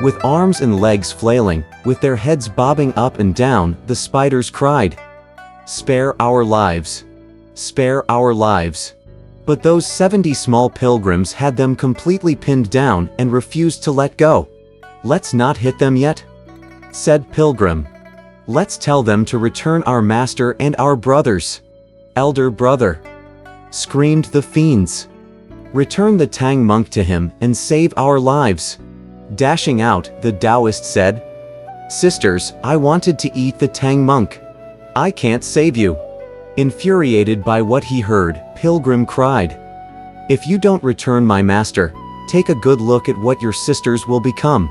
With arms and legs flailing, with their heads bobbing up and down, the spiders cried, "Spare our lives! Spare our lives!" But those 70 small pilgrims had them completely pinned down and refused to let go. "Let's not hit them yet," said Pilgrim. "Let's tell them to return our master and our brothers." "Elder brother," screamed the fiends, "return the Tang monk to him and save our lives." Dashing out, the Taoist said, "Sisters, I wanted to eat the Tang monk. I can't save you." Infuriated by what he heard, Pilgrim cried, "If you don't return my master, take a good look at what your sisters will become."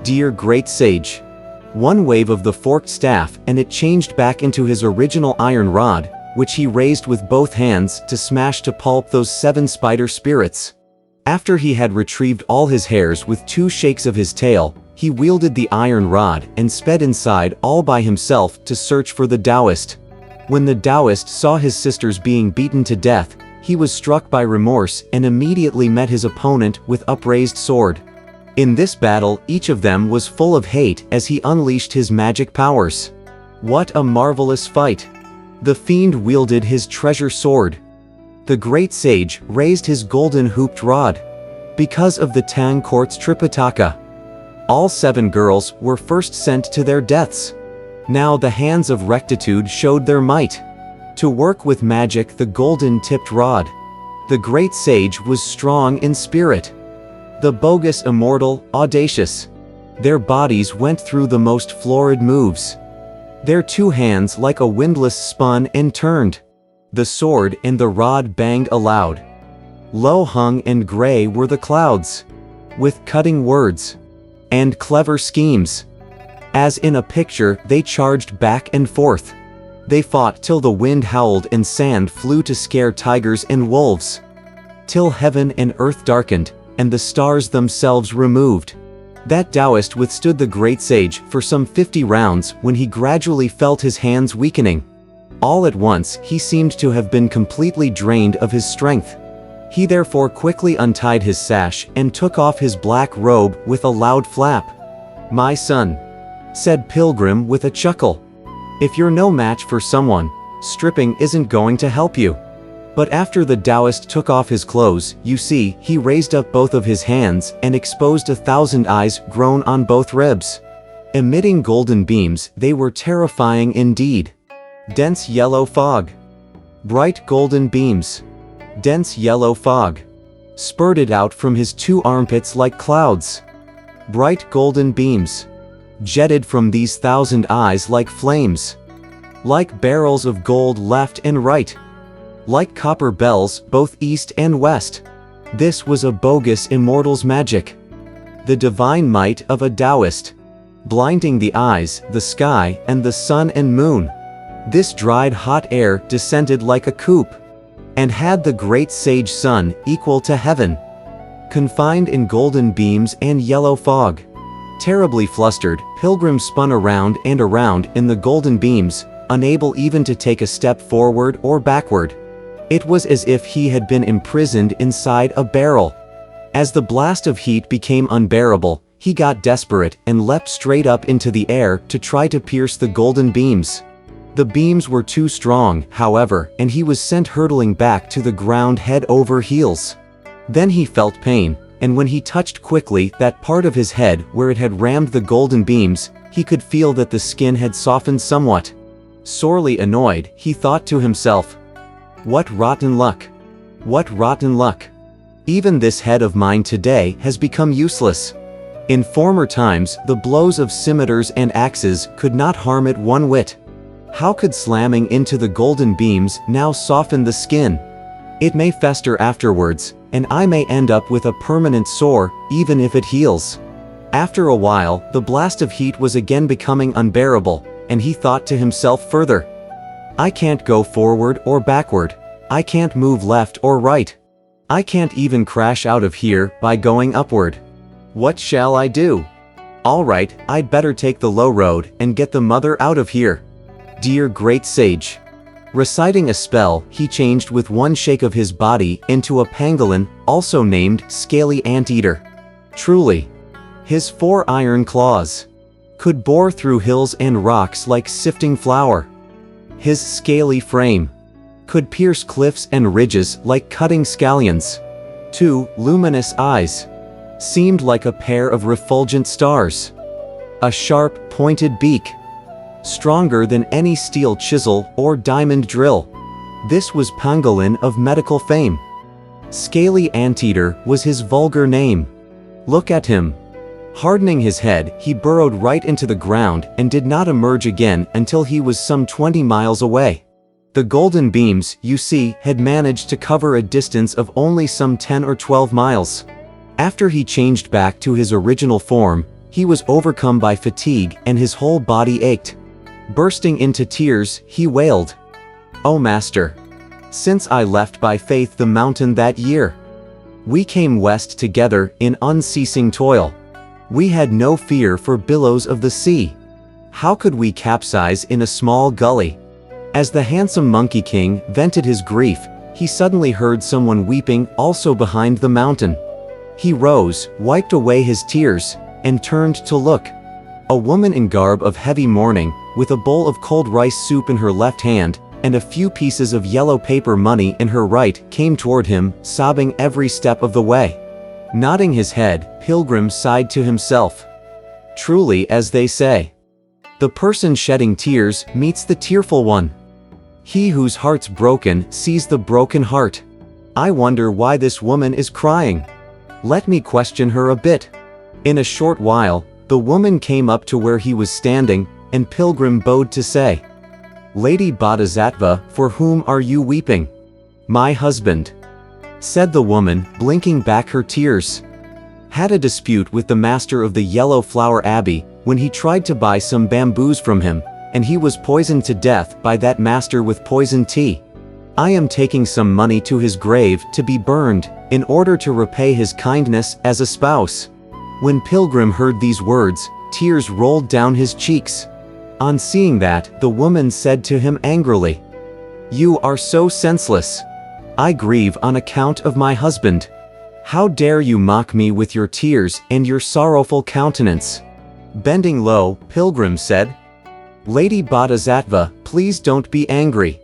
Dear great sage. One wave of the forked staff and it changed back into his original iron rod, which he raised with both hands to smash to pulp those 7 spider spirits. After he had retrieved all his hairs with 2 shakes of his tail, he wielded the iron rod and sped inside all by himself to search for the Taoist. When the Taoist saw his sisters being beaten to death, he was struck by remorse and immediately met his opponent with upraised sword. In this battle, each of them was full of hate as he unleashed his magic powers. What a marvelous fight! The fiend wielded his treasure sword. The great sage raised his golden hooped rod. Because of the Tang court's Tripitaka, all 7 girls were first sent to their deaths. Now the hands of rectitude showed their might. To work with magic the golden-tipped rod. The great sage was strong in spirit. The bogus immortal, audacious. Their bodies went through the most florid moves. Their 2 hands like a windlass spun and turned. The sword and the rod banged aloud. Low hung and gray were the clouds, with cutting words and clever schemes. As in a picture, they charged back and forth. They fought till the wind howled and sand flew to scare tigers and wolves. Till heaven and earth darkened, and the stars themselves removed. That Taoist withstood the great sage for some 50 rounds when he gradually felt his hands weakening. All at once, he seemed to have been completely drained of his strength. He therefore quickly untied his sash and took off his black robe with a loud flap. "My son," said Pilgrim with a chuckle, "if you're no match for someone, stripping isn't going to help you." But after the Taoist took off his clothes, you see, he raised up both of his hands and exposed 1,000 eyes grown on both ribs. Emitting golden beams, they were terrifying indeed. Dense yellow fog. Bright golden beams. Dense yellow fog. Spurted out from his 2 armpits like clouds. Bright golden beams. Jetted from these 1,000 eyes like flames. Like barrels of gold left and right. Like copper bells both east and west. This was a bogus immortal's magic. The divine might of a Taoist. Blinding the eyes, the sky, and the sun and moon. This dried hot air descended like a coop, and had the great sage sun equal to heaven. Confined in golden beams and yellow fog. Terribly flustered, Pilgrim spun around and around in the golden beams, unable even to take a step forward or backward. It was as if he had been imprisoned inside a barrel. As the blast of heat became unbearable, he got desperate and leapt straight up into the air to try to pierce the golden beams. The beams were too strong, however, and he was sent hurtling back to the ground head over heels. Then he felt pain, and when he touched quickly that part of his head where it had rammed the golden beams, he could feel that the skin had softened somewhat. Sorely annoyed, he thought to himself, "What rotten luck! What rotten luck! Even this head of mine today has become useless. In former times, the blows of scimitars and axes could not harm it one whit. How could slamming into the golden beams now soften the skin? It may fester afterwards, and I may end up with a permanent sore, even if it heals." After a while, the blast of heat was again becoming unbearable, and he thought to himself further, "I can't go forward or backward. I can't move left or right. I can't even crash out of here by going upward. What shall I do? All right, I'd better take the low road and get the mother out of here." Dear great sage. Reciting a spell, he changed with one shake of his body into a pangolin, also named Scaly Anteater. Truly, His 4 iron claws could bore through hills and rocks like sifting flour. His scaly frame could pierce cliffs and ridges like cutting scallions. 2 luminous eyes seemed like a pair of refulgent stars. A sharp, pointed beak, stronger than any steel chisel or diamond drill. This was Pangolin of medical fame. Scaly Anteater was his vulgar name. Look at him. Hardening his head, he burrowed right into the ground and did not emerge again until he was some 20 miles away. The golden beams, you see, had managed to cover a distance of only some 10 or 12 miles. After he changed back to his original form, he was overcome by fatigue and his whole body ached. Bursting into tears, he wailed, "Oh Master! Since I left by faith the mountain that year, we came west together in unceasing toil. We had no fear for billows of the sea. How could we capsize in a small gully?" As the handsome Monkey King vented his grief, he suddenly heard someone weeping also behind the mountain. He rose, wiped away his tears, and turned to look. A woman in garb of heavy mourning, with a bowl of cold rice soup in her left hand, and a few pieces of yellow paper money in her right, came toward him, sobbing every step of the way. Nodding his head, Pilgrim sighed to himself. Truly, as they say, the person shedding tears meets the tearful one. He whose heart's broken sees the broken heart. I wonder why this woman is crying. Let me question her a bit. In a short while, the woman came up to where he was standing, and Pilgrim bowed to say, "Lady Bodhisattva, for whom are you weeping?" "My husband," said the woman, blinking back her tears. "Had a dispute with the master of the Yellow Flower Abbey, when he tried to buy some bamboos from him, and he was poisoned to death by that master with poison tea. I am taking some money to his grave to be burned, in order to repay his kindness as a spouse." When Pilgrim heard these words, tears rolled down his cheeks. On seeing that, the woman said to him angrily, "You are so senseless. I grieve on account of my husband. How dare you mock me with your tears and your sorrowful countenance?" Bending low, Pilgrim said, "Lady Bodhisattva, please don't be angry.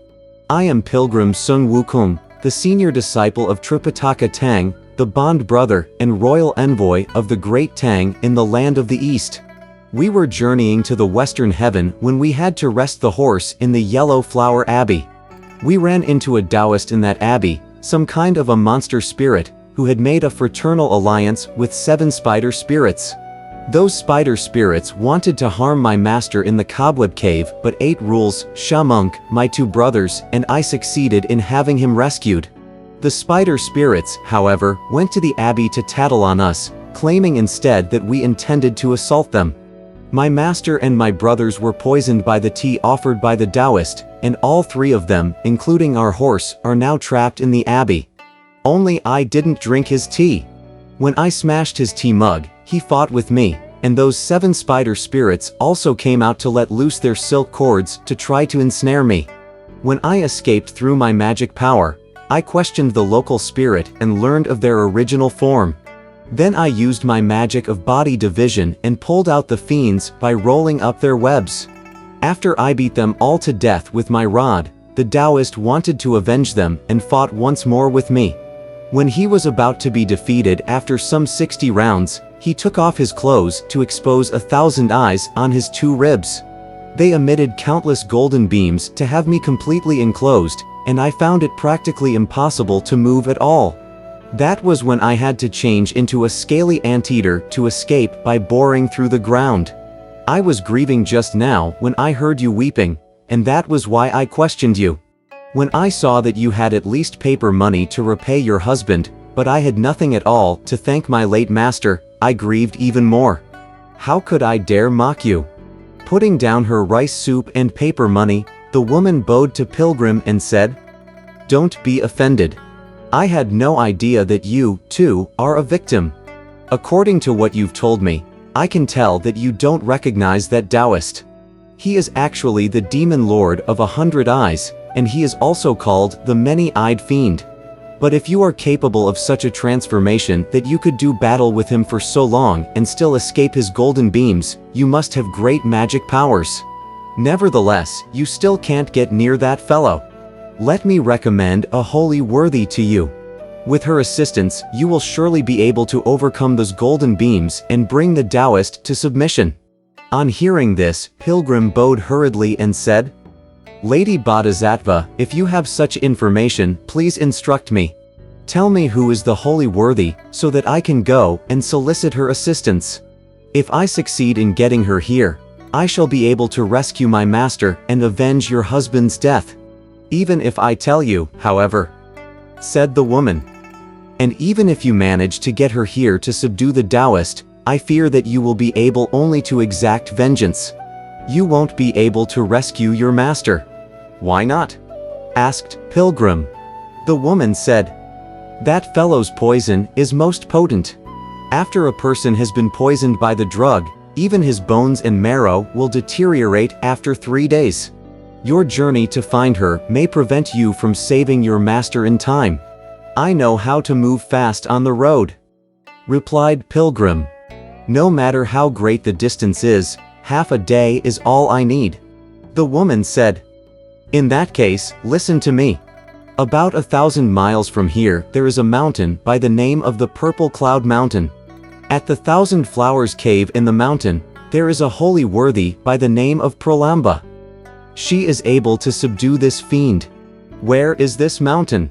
I am Pilgrim Sun Wukong, the senior disciple of Tripitaka Tang, the bond brother and royal envoy of the great Tang in the land of the East. We were journeying to the western heaven when we had to rest the horse in the Yellow Flower Abbey. We ran into a Taoist in that abbey, some kind of a monster spirit, who had made a fraternal alliance with 7 spider spirits. Those spider spirits wanted to harm my master in the Cobweb Cave, but 8 Rules, Shamunk, my 2 brothers, and I succeeded in having him rescued. The spider spirits, however, went to the abbey to tattle on us, claiming instead that we intended to assault them. My master and my brothers were poisoned by the tea offered by the Taoist, and all 3 of them, including our horse, are now trapped in the abbey. Only I didn't drink his tea. When I smashed his tea mug, he fought with me, and those 7 spider spirits also came out to let loose their silk cords to try to ensnare me. When I escaped through my magic power, I questioned the local spirit and learned of their original form. Then I used my magic of body division and pulled out the fiends by rolling up their webs. After I beat them all to death with my rod, the Taoist wanted to avenge them and fought once more with me. When he was about to be defeated after some 60 rounds, he took off his clothes to expose 1,000 eyes on his 2 ribs. They emitted countless golden beams to have me completely enclosed, and I found it practically impossible to move at all. That was when I had to change into a scaly anteater to escape by boring through the ground. I was grieving just now when I heard you weeping, and that was why I questioned you. When I saw that you had at least paper money to repay your husband, but I had nothing at all to thank my late master, I grieved even more. How could I dare mock you?" Putting down her rice soup and paper money, the woman bowed to Pilgrim and said, "Don't be offended. I had no idea that you, too, are a victim. According to what you've told me, I can tell that you don't recognize that Taoist. He is actually the demon lord of 100 eyes, and he is also called the Many-Eyed Fiend. But if you are capable of such a transformation that you could do battle with him for so long and still escape his golden beams, you must have great magic powers. Nevertheless, you still can't get near that fellow. Let me recommend a holy worthy to you. With her assistance, you will surely be able to overcome those golden beams and bring the Taoist to submission." On hearing this, Pilgrim bowed hurriedly and said, "Lady Bodhisattva, if you have such information, please instruct me. Tell me who is the holy worthy, so that I can go and solicit her assistance. If I succeed in getting her here, I shall be able to rescue my master and avenge your husband's death. Even if I tell you, however," said the woman, "and even if you manage to get her here to subdue the Taoist, I fear that you will be able only to exact vengeance. You won't be able to rescue your master." "Why not?" asked Pilgrim. The woman said, "That fellow's poison is most potent. After a person has been poisoned by the drug, even his bones and marrow will deteriorate after 3 days. Your journey to find her may prevent you from saving your master in time. I know how to move fast on the road," replied Pilgrim. "No matter how great the distance is, half a day is all I need." The woman said, "In that case, listen to me. About 1,000 miles from here there is a mountain by the name of the Purple Cloud Mountain. At the Thousand Flowers Cave in the mountain, there is a holy worthy by the name of Pralamba. She is able to subdue this fiend." "Where is this mountain?"